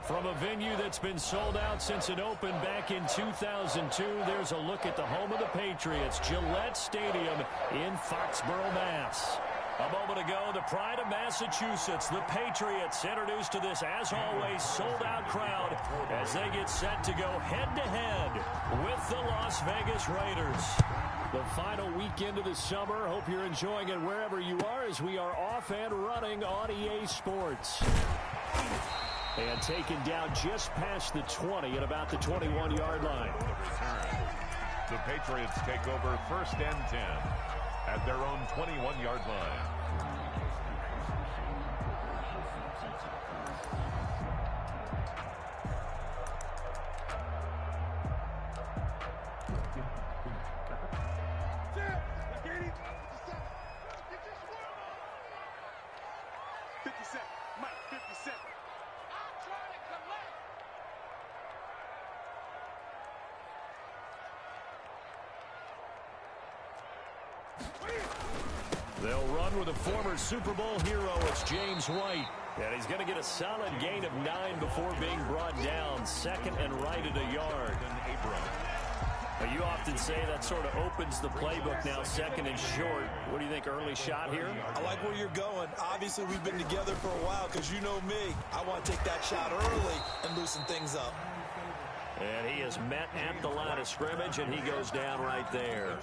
From a venue that's been sold out since it opened back in 2002, there's a look at the home of the Patriots, Gillette Stadium in Foxborough, Mass. A moment ago, the pride of Massachusetts, the Patriots, introduced to this, as always, sold-out crowd as they get set to go head-to-head with the Las Vegas Raiders. The final weekend of the summer. Hope you're enjoying it wherever you are as we are off and running on EA Sports. And taken down just past the 20 at about the 21-yard line. The Patriots take over 1st and 10 at their own 21-yard line. They'll run with a former Super Bowl hero. It's James White. And he's going to get a solid gain of 9 before being brought down. 2nd and right at a yard. Now, you often say that sort of opens the playbook now, 2nd and short. What do you think, early shot here? I like where you're going. Obviously, we've been together for a while because you know me. I want to take that shot early and loosen things up. And he is met at the line of scrimmage, and he goes down right there.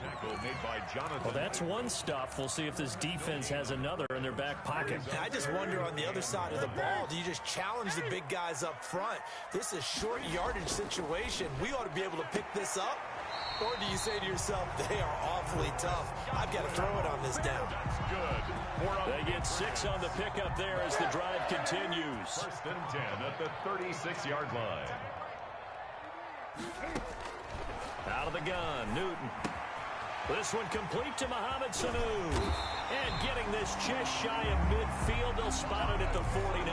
Well, that's one stuff. We'll see if this defense has another in their back pocket. And I just wonder on the other side of the ball, do you just challenge the big guys up front? This is a short yardage situation. We ought to be able to pick this up. Or do you say to yourself, they are awfully tough. I've got to throw it on this down. They get 6 on the pickup there as the drive continues. 1st and 10 at the 36-yard line. Out of the gun, Newton. This one complete to Mohamed Sanu. And getting this just shy of midfield, they'll spot it at the 49.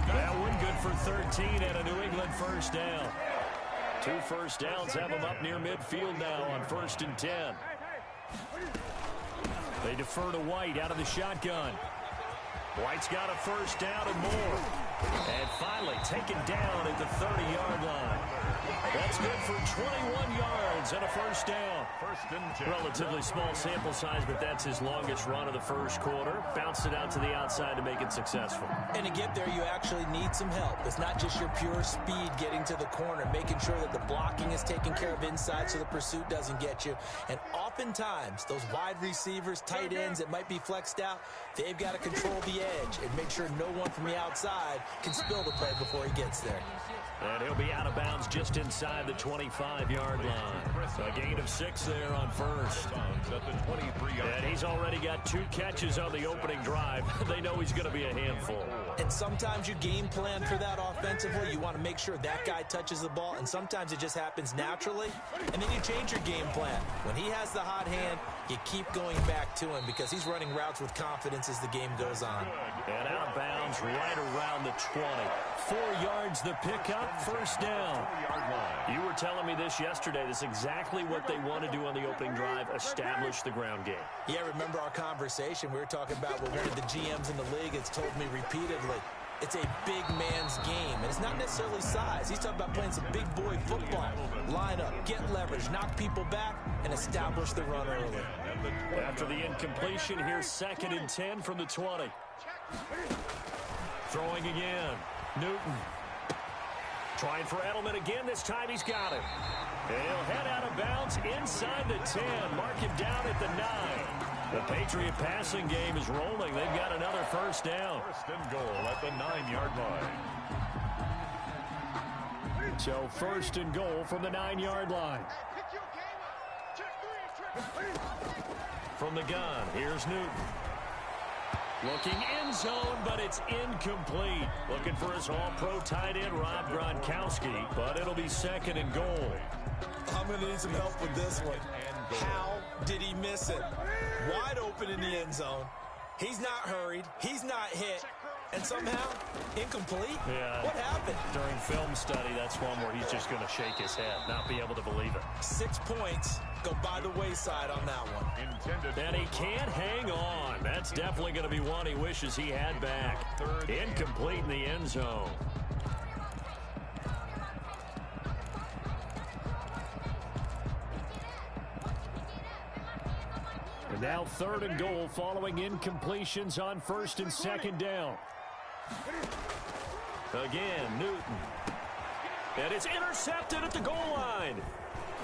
That one good for 13 and a New England first down. 2 first downs have them up near midfield now on 1st and 10. They defer to White out of the shotgun. White's got a first down and more. And finally taken down at the 30-yard line. That's good for 21 yards and a first down. 1st and 10. Relatively small sample size, but that's his longest run of the first quarter. Bounced it out to the outside to make it successful. And to get there, you actually need some help. It's not just your pure speed getting to the corner, making sure that the blocking is taken care of inside so the pursuit doesn't get you. And oftentimes, those wide receivers, tight ends that might be flexed out, they've got to control the edge and make sure no one from the outside can spill the play before he gets there. And he'll be out of bounds just inside the 25-yard line. A gain of 6 there on first. And he's already got 2 catches on the opening drive. They know he's going to be a handful. And sometimes you game plan for that offensively. You want to make sure that guy touches the ball, and sometimes it just happens naturally. And then you change your game plan. When he has the hot hand, you keep going back to him because he's running routes with confidence as the game goes on. And out of bounds right around the 20. 4 yards the pickup, first down. You were telling me this yesterday. This is exactly what they want to do on the opening drive, establish the ground game. Yeah, remember our conversation? We were talking about what one of the GMs in the league has told me repeatedly. It's a big man's game, and it's not necessarily size. He's talking about playing some big boy football. Line up, get leverage, knock people back, and establish the run early. After the incompletion, here's 2nd and 10 from the 20. Throwing again. Newton. Trying for Edelman again. This time he's got it. And he'll head out of bounds inside the 10. Mark him down at the 9. The Patriot passing game is rolling. They've got another first down. 1st and goal at the 9-yard line. So 1st and goal from the 9-yard line. From the gun, here's Newton. Looking end zone, but it's incomplete. Looking for his all-pro tight end, Rob Gronkowski, but it'll be 2nd and goal. I'm going to need some help with this one. How did he miss it? Wide open in the end zone. He's not hurried. He's not hit. And somehow, incomplete? Yeah. What happened? During film study, that's one where he's just going to shake his head, not be able to believe it. 6 points go by the wayside on that one. And he can't hang on. That's definitely going to be one he wishes he had back. Incomplete in the end zone. And now 3rd and goal following incompletions on 1st and 2nd down. Again, Newton. And it's intercepted at the goal line.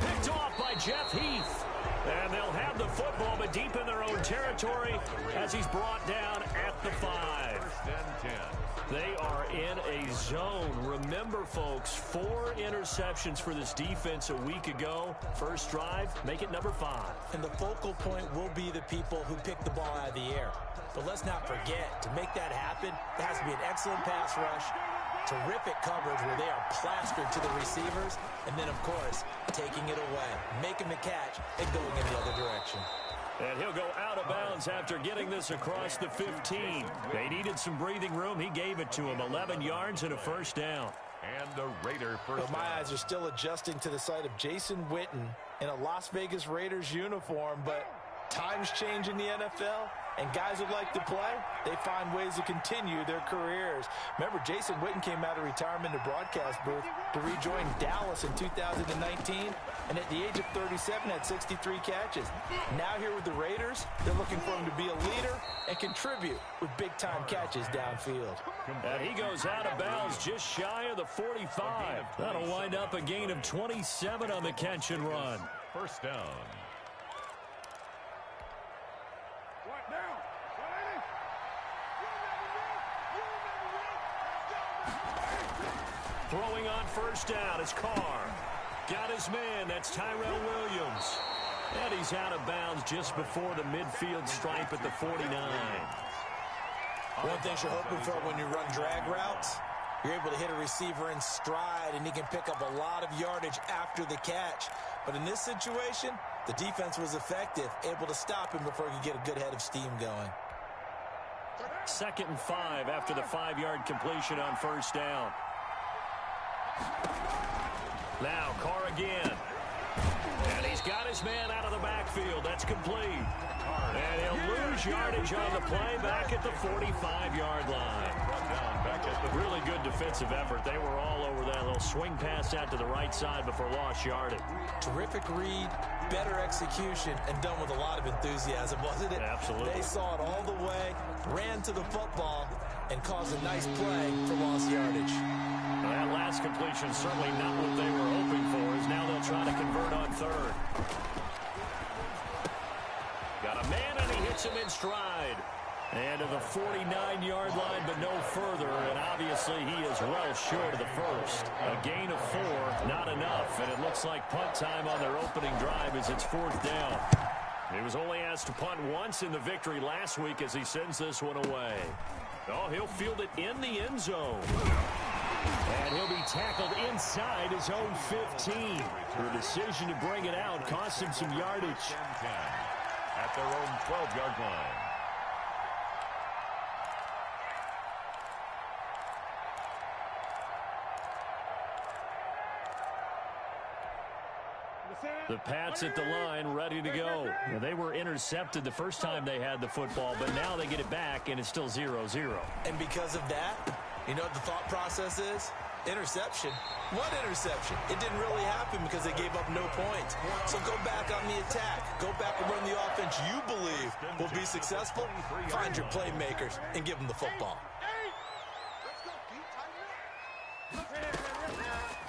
Picked off by Jeff Heath. And they'll have the football, but deep in their own territory as he's brought down at the 5. 1st and 10. They are in a zone. Remember, folks, 4 interceptions for this defense a week ago. First drive, make it number 5. And the focal point will be the people who pick the ball out of the air. But let's not forget, to make that happen, there has to be an excellent pass rush, terrific coverage where they are plastered to the receivers, and then, of course, taking it away, making the catch, and going in the other direction. And he'll go out of bounds after getting this across the 15. They needed some breathing room. He gave it to him. 11 yards and a 1st down. And the Raider first But my down. eyes are still adjusting to the sight of Jason Witten in a Las Vegas Raiders uniform, but times change in the NFL, and guys who like to play, they find ways to continue their careers. Remember, Jason Witten came out of retirement in the broadcast booth to rejoin Dallas in 2019, and at the age of 37 had 63 catches. Now here with the Raiders, they're looking for him to be a leader and contribute with big-time catches downfield. And he goes out of bounds just shy of the 45. That'll wind up a gain of 27 on the catch and run. 1st down. Throwing on 1st down, it's Carr. Got his man, that's Tyrell Williams. And he's out of bounds just before the midfield stripe at the 49. One thing you're hoping for when you run drag routes, you're able to hit a receiver in stride, and he can pick up a lot of yardage after the catch. But in this situation, the defense was effective, able to stop him before he could get a good head of steam going. 2nd and 5 after the 5-yard completion on 1st down. Now Carr again. And he's got his man out of the backfield. That's complete. And he'll lose yardage on the play back at the 45-yard line. Really good defensive effort. They were all over that little swing pass out to the right side before lost yardage. Terrific read, better execution, and done with a lot of enthusiasm, wasn't it? Absolutely. They saw it all the way, ran to the football, and caused a nice play for lost yardage. Well, that last completion certainly not what they were hoping for, as now they'll try to convert on 3rd. Got a man, and he hits him in stride. And to the 49-yard line, but no further, and obviously he is well short of the 1st. A gain of 4, not enough, and it looks like punt time on their opening drive as it's 4th down. He was only asked to punt once in the victory last week as he sends this one away. Oh, he'll field it in the end zone. And he'll be tackled inside his own 15. The decision to bring it out cost him some yardage. At their own 12-yard line. The Pats at the line, ready to go. Well, they were intercepted the first time they had the football, but now they get it back, and it's still 0-0. And because of that, you know what the thought process is? Interception. What interception? It didn't really happen because they gave up no points. So go back on the attack. Go back and run the offense you believe will be successful. Find your playmakers and give them the football.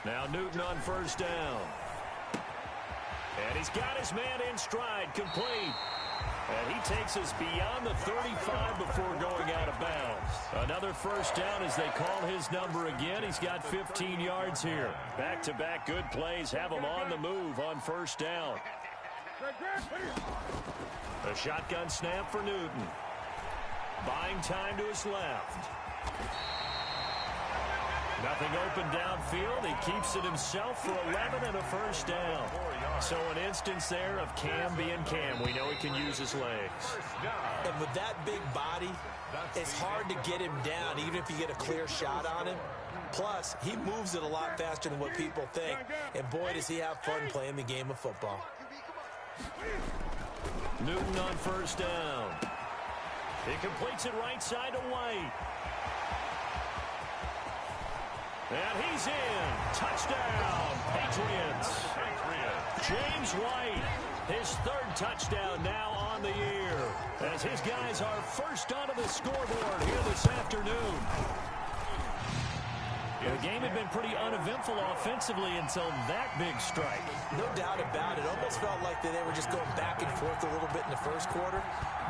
Now Newton on 1st down. And he's got his man in stride, complete. And he takes us beyond the 35 before going out of bounds. Another 1st down as they call his number again. He's got 15 yards here. Back-to-back good plays have him on the move on 1st down. A shotgun snap for Newton. Buying time to his left. Nothing open downfield. He keeps it himself for 11 and a 1st down. So an instance there of Cam being Cam. We know he can use his legs. And with that big body, it's hard to get him down, even if you get a clear shot on him. Plus, he moves it a lot faster than what people think. And boy, does he have fun playing the game of football. Newton on 1st down. He completes it right side to White. And he's in. Touchdown, Patriots. James White, his third touchdown now on the year, as his guys are first onto the scoreboard here this afternoon. The game had been pretty uneventful offensively until that big strike. No doubt about it. Almost felt like they were just going back and forth a little bit in the first quarter.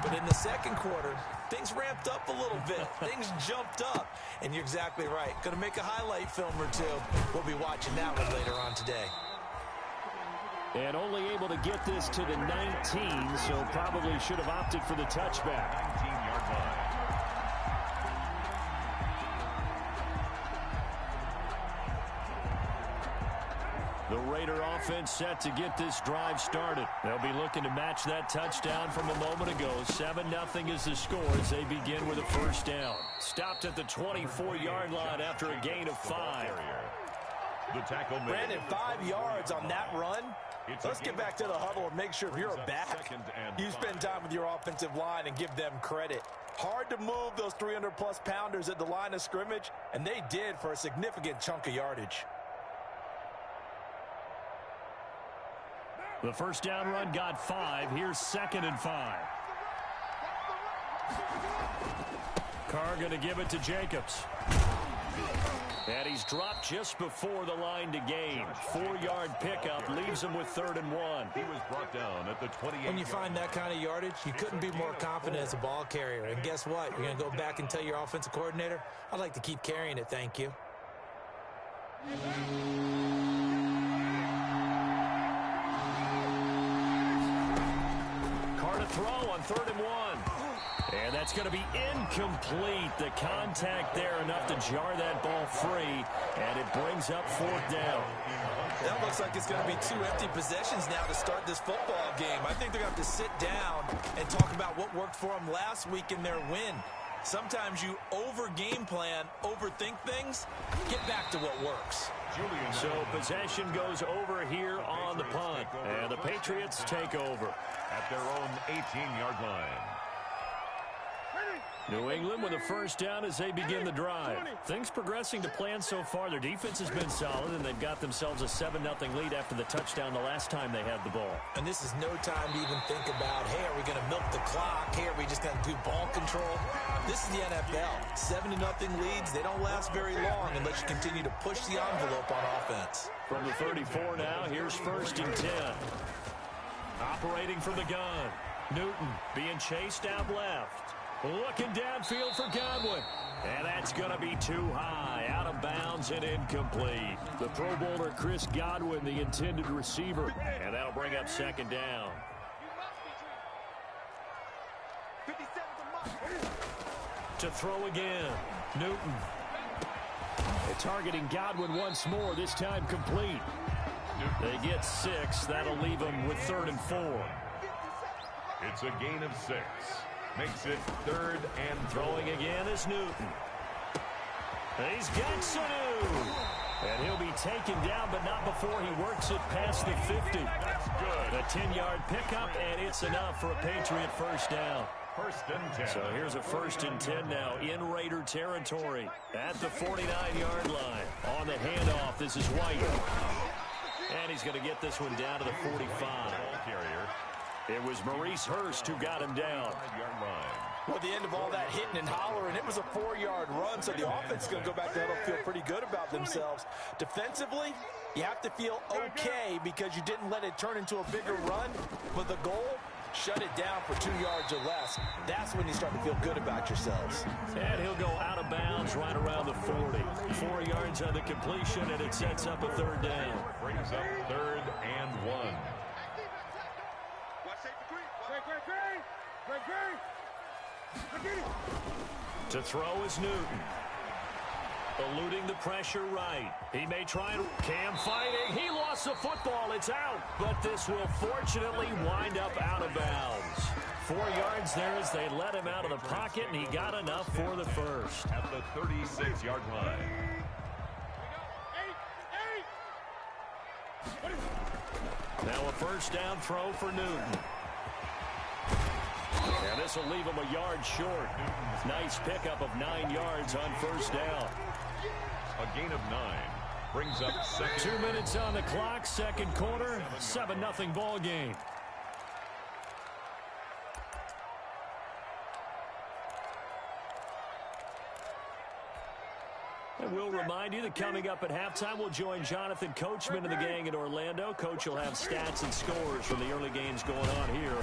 But in the second quarter, things ramped up a little bit. Things jumped up. And you're exactly right. Going to make a highlight film or two. We'll be watching that one later on today. And only able to get this to the 19, so probably should have opted for the touchback. 19-yard line. The Raider offense set to get this drive started. They'll be looking to match that touchdown from a moment ago. 7-0 is the score as they begin with a first down. Stopped at the 24-yard line after a gain of 5. The tackle made. Brandon, 5 yards on that run. Let's get back to the huddle and make sure if you're a back, you spend time with your offensive line and give them credit. Hard to move those 300-plus pounders at the line of scrimmage, and they did for a significant chunk of yardage. The first down run got 5. Here's 2nd and 5. Carr going to give it to Jacobs. And he's dropped just before the line to gain. 4-yard pickup leaves him with 3rd and 1. He was brought down at the 28. When you find that kind of yardage, you couldn't be more confident as a ball carrier. And guess what? You're going to go back and tell your offensive coordinator, I'd like to keep carrying it, thank you. Carr to throw on 3rd and 1. And that's going to be incomplete. The contact there enough to jar that ball free, and it brings up 4th down. That looks like it's going to be 2 empty possessions now to start this football game. I think they're going to have to sit down and talk about what worked for them last week in their win. Sometimes you over-game plan, overthink things, get back to what works. So possession goes over here on the punt, and the Patriots take over at their own 18-yard line. New England with a first down as they begin the drive. Things progressing to plan so far. Their defense has been solid, and they've got themselves a 7-0 lead after the touchdown the last time they had the ball. And this is no time to even think about, hey, are we going to milk the clock? Hey, are we just going to do ball control? This is the NFL. 7-0 leads, they don't last very long unless you continue to push the envelope on offense. From the 34 now, here's 1st and 10. Operating from the gun. Newton being chased out left. Looking downfield for Godwin. And that's going to be too high. Out of bounds and incomplete. The Pro Bowler Chris Godwin, the intended receiver. And that'll bring up 2nd down. To throw again. Newton. They're targeting Godwin once more, this time complete. They get 6. That'll leave them with 3rd and 4. It's a gain of 6. Makes it 3rd and throwing again is Newton. He's got Sanu. And he'll be taken down, but not before he works it past the 50. That's good. A 10-yard pickup, and it's enough for a Patriot first down. 1st and 10. So here's a 1st and 10 now in Raider territory at the 49-yard line. On the handoff, this is White. And he's going to get this one down to the 45. It was Maurice Hurst who got him down. Well, at the end of all that hitting and hollering, it was a 4-yard run, so the offense is going to go back there and feel pretty good about themselves. Defensively, you have to feel okay because you didn't let it turn into a bigger run, but the goal, shut it down for 2 yards or less. That's when you start to feel good about yourselves. And he'll go out of bounds right around the 40. 4 yards on the completion, and it sets up a 3rd down. Brings up 3rd and 1. To throw is Newton. Eluding the pressure right. He may try and Cam fighting. He lost the football. It's out. But this will fortunately wind up out of bounds. 4 yards there as they let him out of the pocket, and he got enough for the first. At the 36-yard line. Now a first down throw for Newton. And this will leave him a yard short. Nice pickup of 9 yards on first down. A gain of 9. Brings up second. 2 minutes on the clock, second quarter, 7-0 ball game. And we'll remind you that coming up at halftime, we'll join Jonathan Coachman and the gang in Orlando. Coach will have stats and scores from the early games going on here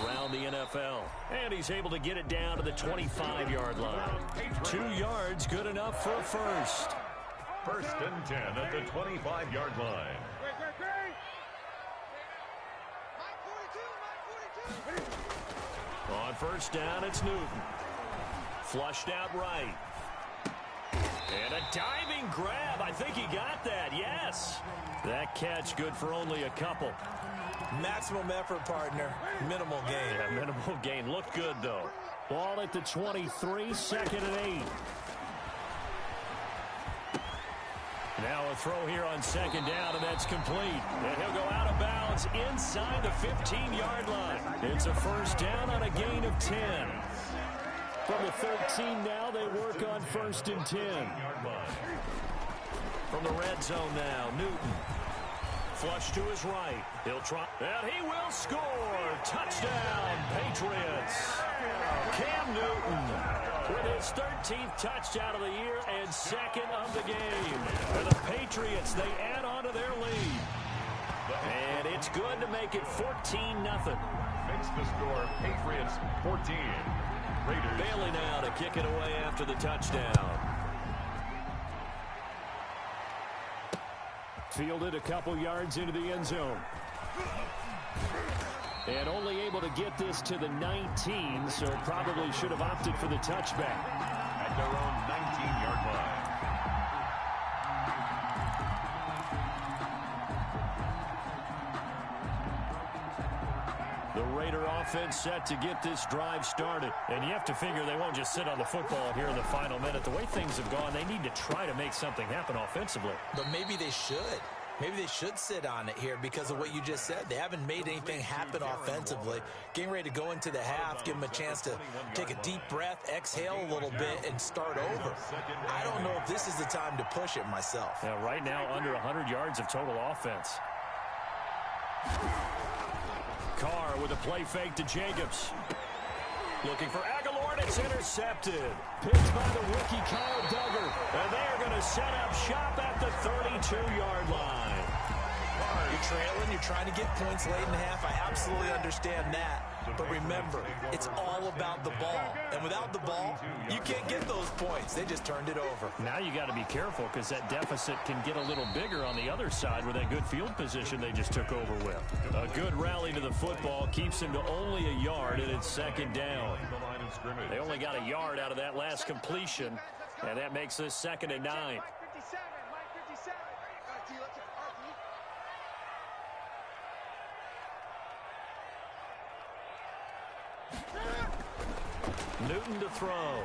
around the NFL. And he's able to get it down to the 25-yard line. 2 yards, good enough for a first. First and 10 at the 25-yard line. On first down, it's Newton. Flushed out right. And a diving grab. I think he got that. Yes. That catch good for only a couple. Maximum effort, partner. Minimal gain. Yeah, minimal gain. Looked good, though. Ball at the 23, second and 8. Now a throw here on second down, and that's complete. And he'll go out of bounds inside the 15-yard line. It's a first down on a gain of 10. From the 13 now, they work on first and 10. From the red zone now, Newton. Flush to his right. He'll try, and he will score. Touchdown, Patriots. Cam Newton with his 13th touchdown of the year and second of the game. For the Patriots, they add on to their lead. And it's good to make it 14-0. Makes the score Patriots 14. Raiders. Bailey now to kick it away after the touchdown. Fielded a couple yards into the end zone. And only able to get this to the 19, so probably should have opted for the touchback. At their own 19-yard line. The Raider offense set to get this drive started. And you have to figure they won't just sit on the football here in the final minute. The way things have gone, they need to try to make something happen offensively. But maybe they should. Maybe they should sit on it here because of what you just said. They haven't made anything happen offensively. Getting ready to go into the half, give them a chance to take a deep breath, exhale a little bit, and start over. I don't know if this is the time to push it myself. Yeah, right now, under 100 yards of total offense. Carr with a play fake to Jacobs. Looking for Aguilar, and it's intercepted. Picked by the rookie Kyle Duggar. And they are going to set up shop at the 32-yard line. You're trailing, you're trying to get points late in the half. I absolutely understand that. But remember, it's all about the ball. And without the ball, you can't get those points. They just turned it over. Now you got to be careful because that deficit can get a little bigger on the other side with that good field position they just took over with. A good rally to the football keeps him to only a yard, and it's second down. They only got a yard out of that last completion, and that makes this second and 9. Newton to throw.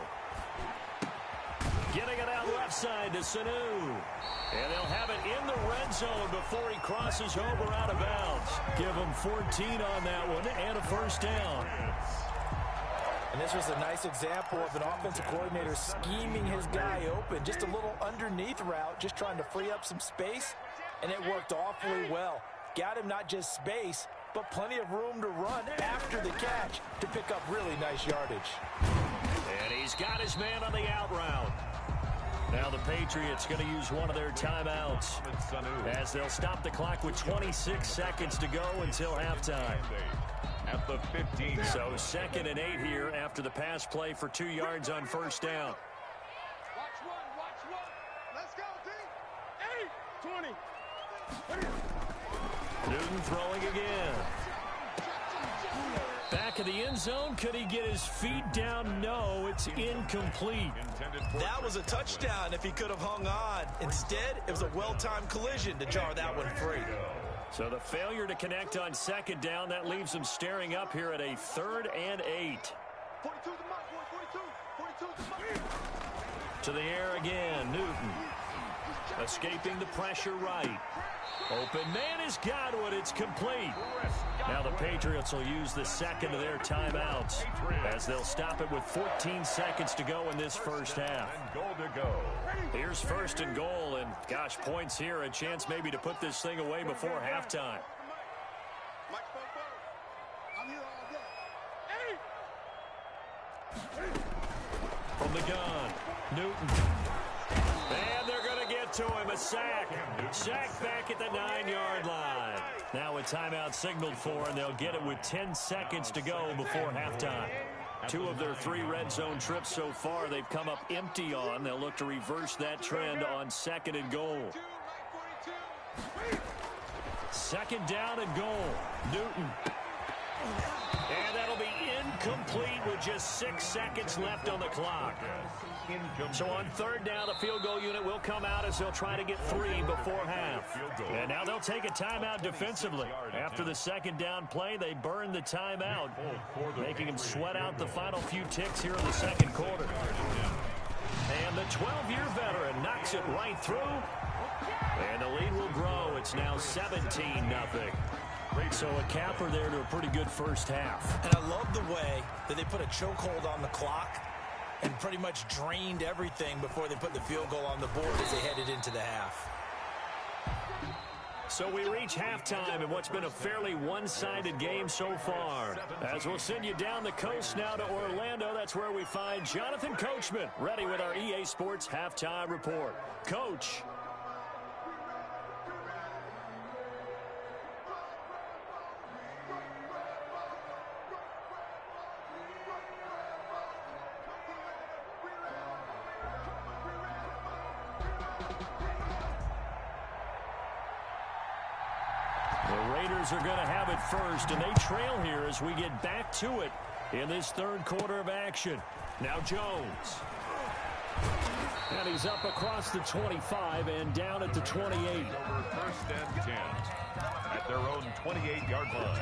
Getting it out left side to Sanu. And they'll have it in the red zone before he crosses over out of bounds. Give him 14 on that one and a first down. And this was a nice example of an offensive coordinator scheming his guy open. Just a little underneath route, just trying to free up some space, and it worked awfully well. Got him not just space, but plenty of room to run after the catch to pick up really nice yardage. And he's got his man on the out route. Now the Patriots going to use one of their timeouts as they'll stop the clock with 26 seconds to go until halftime. At the 15. So second and 8 here after the pass play for 2 yards on first down. Watch one. Let's go, D. 8, 20. Newton throwing again. Back of the end zone. Could he get his feet down? No, it's incomplete. That was a touchdown if he could have hung on. Instead, it was a well-timed collision to jar that one free. So the failure to connect on second down, that leaves him staring up here at a 3rd and 8. 42 the mark, boy. 42 the mark. To the air again, Newton. Escaping the pressure right. Open man has got it. It's complete. Now the Patriots will use the second of their timeouts as they'll stop it with 14 seconds to go in this first half. Here's first and goal, and gosh, points here. A chance maybe to put this thing away before halftime. From the gun, Newton. And they're going to get to him. A sack. Sack back at the 9-yard line. Now a timeout signaled for, and they'll get it with 10 seconds to go before halftime. 2 of their 3 red zone trips so far they've come up empty on. They'll look to reverse that trend on second and goal. Second down and goal. Newton. And that'll be incomplete with just 6 seconds left on the clock. So on third down, the field goal unit will come out as they'll try to get 3 before half. And now they'll take a timeout defensively. After the second down play, they burn the timeout, making them sweat out the final few ticks here in the second quarter. And the 12-year veteran knocks it right through. And the lead will grow. It's now 17-0. So a capper there to a pretty good first half. And I love the way that they put a chokehold on the clock and pretty much drained everything before they put the field goal on the board as they headed into the half. So we reach halftime in what's been a fairly one-sided game so far. As we'll send you down the coast now to Orlando, that's where we find Jonathan Coachman ready with our EA Sports Halftime Report. Coach. Are going to have it first, and they trail here as we get back to it in this third quarter of action. Now Jones. And he's up across the 25 and down at the 28. First and 10 at their own 28-yard line.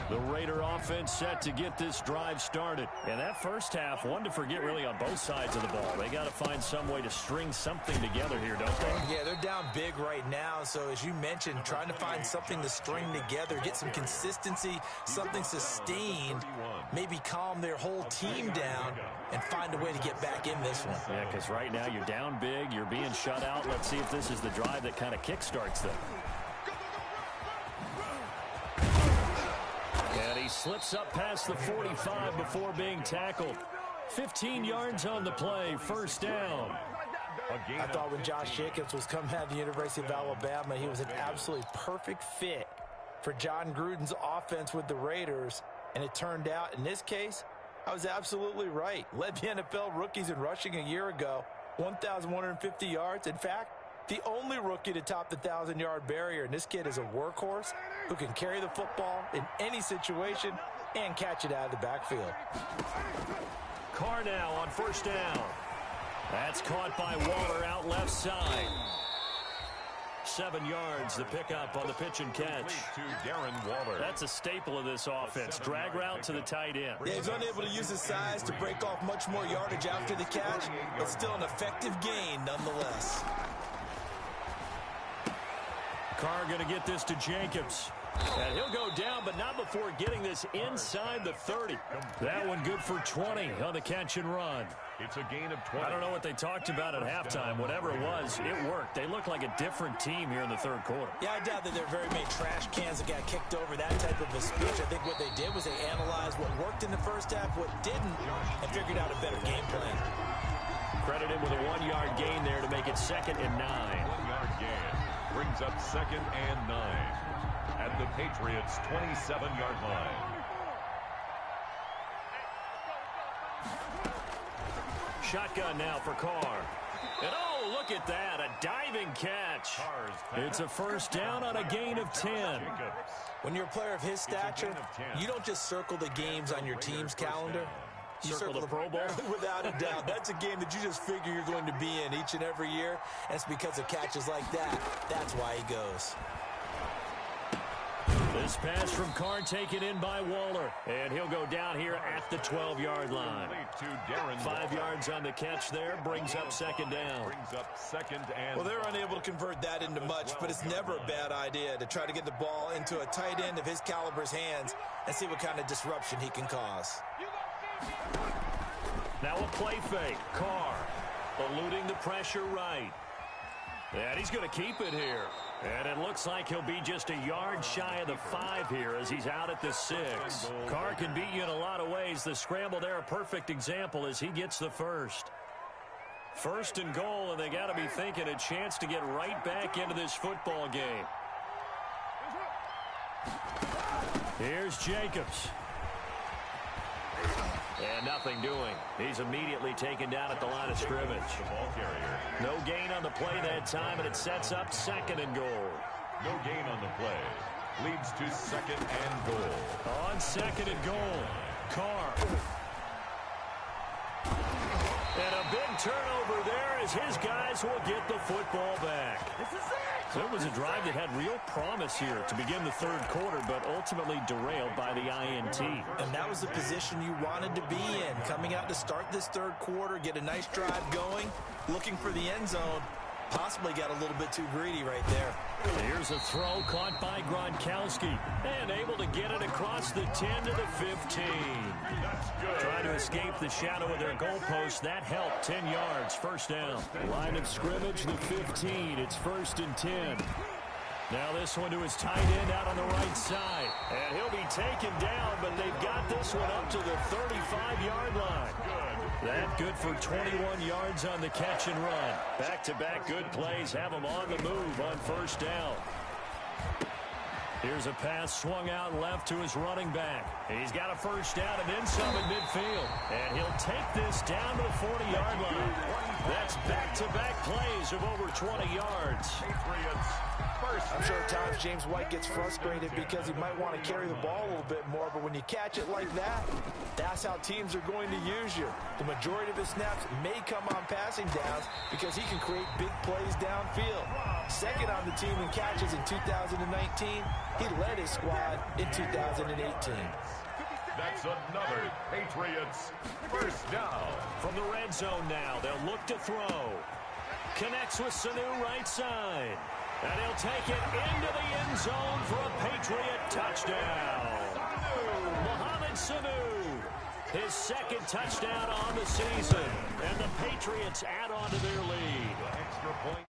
The Raider offense set to get this drive started. And that first half, one to forget really on both sides of the ball. They got to find some way to string something together here, don't they? Yeah, they're down big right now. So as you mentioned, trying to find something to string together, get some consistency, something sustained, maybe calm their whole team down and find a way to get back in this one. Yeah, because right now you're down big, you're being shut out. Let's see if this is the drive that kind of kickstarts them. And he slips up past the 45 before being tackled. 15 yards on the play, first down. I thought when Josh Jacobs was coming out of the University of Alabama, he was an absolutely perfect fit for John Gruden's offense with the Raiders. And it turned out, in this case, I was absolutely right. Led the NFL rookies in rushing a year ago, 1,150 yards. In fact, the only rookie to top the 1,000-yard barrier. And this kid is a workhorse who can carry the football in any situation and catch it out of the backfield. Carr now on first down. That's caught by Waller out left side. 7 yards, the pickup on the pitch and catch. To Darren Waller. That's a staple of this offense. Drag route to the tight end. Yeah, he's unable to use his size to break off much more yardage after the catch, but still an effective gain nonetheless. Carr going to get this to Jacobs. And he'll go down, but not before getting this inside the 30. That one good for 20 on the catch and run. It's a gain of 20. I don't know what they talked about at halftime. Whatever it was, it worked. They look like a different team here in the third quarter. Yeah, I doubt that there are very many trash cans that got kicked over, that type of a speech. I think what they did was they analyzed what worked in the first half, what didn't, and figured out a better game plan. Credited with a 1-yard gain there to make it 2nd and 9. 1-yard gain brings up 2nd and 9 at the Patriots' 27-yard line. Shotgun now for Carr. And oh, look at that, a diving catch. It's a first down on a gain of 10. When you're a player of his stature, you don't just circle the games on your team's calendar. You circle the Pro Bowl? Without a doubt. That's a game that you just figure you're going to be in each and every year. And it's because of catches like that. That's why he goes. The This pass from Carr taken in by Waller. And he'll go down here at the 12-yard line. 5 yards on the catch there. Brings up second down. Well, they're unable to convert that into much, but it's never a bad idea to try to get the ball into a tight end of his caliber's hands and see what kind of disruption he can cause. Now a play fake. Carr eluding the pressure right. And he's going to keep it here. And it looks like he'll be just a yard shy of the 5 here as he's out at the 6. Carr can beat you in a lot of ways. The scramble there, a perfect example as he gets the first. First and goal, and they got to be thinking a chance to get right back into this football game. Here's Jacobs. And nothing doing. He's immediately taken down at the line of scrimmage. No gain on the play that time, and it sets up second and goal. No gain on the play. Leads to second and goal. On second and goal, Carr. And a big turnover there as his guys will get the football back. So it was a drive that had real promise here to begin the third quarter, but ultimately derailed by the INT. And that was the position you wanted to be in. Coming out to start this third quarter, get a nice drive going, looking for the end zone. Possibly got a little bit too greedy right there. Here's a throw caught by Gronkowski and able to get it across the 10 to the 15. Trying to escape the shadow of their goalpost. That helped. 10 yards, first down. Line of scrimmage, the 15. It's first and 10. Now this one to his tight end out on the right side. And he'll be taken down, but they've got this one up to the 35-yard line. That good for 21 yards on the catch and run. Back-to-back good plays have him on the move on first down. Here's a pass swung out left to his running back. He's got a first down and then some at midfield. And he'll take this down to the 40-yard line. That's back-to-back plays of over 20 yards. I'm sure at times James White gets frustrated because he might want to carry the ball a little bit more, but when you catch it like that, that's how teams are going to use you. The majority of his snaps may come on passing downs because he can create big plays downfield. Second on the team in catches in 2019. He led his squad in 2018. That's another Patriots first down. From the red zone now, they'll look to throw. Connects with Sanu right side. And he'll take it into the end zone for a Patriot touchdown. Mohamed Sanu, his second touchdown on the season. And the Patriots add on to their lead. Extra point.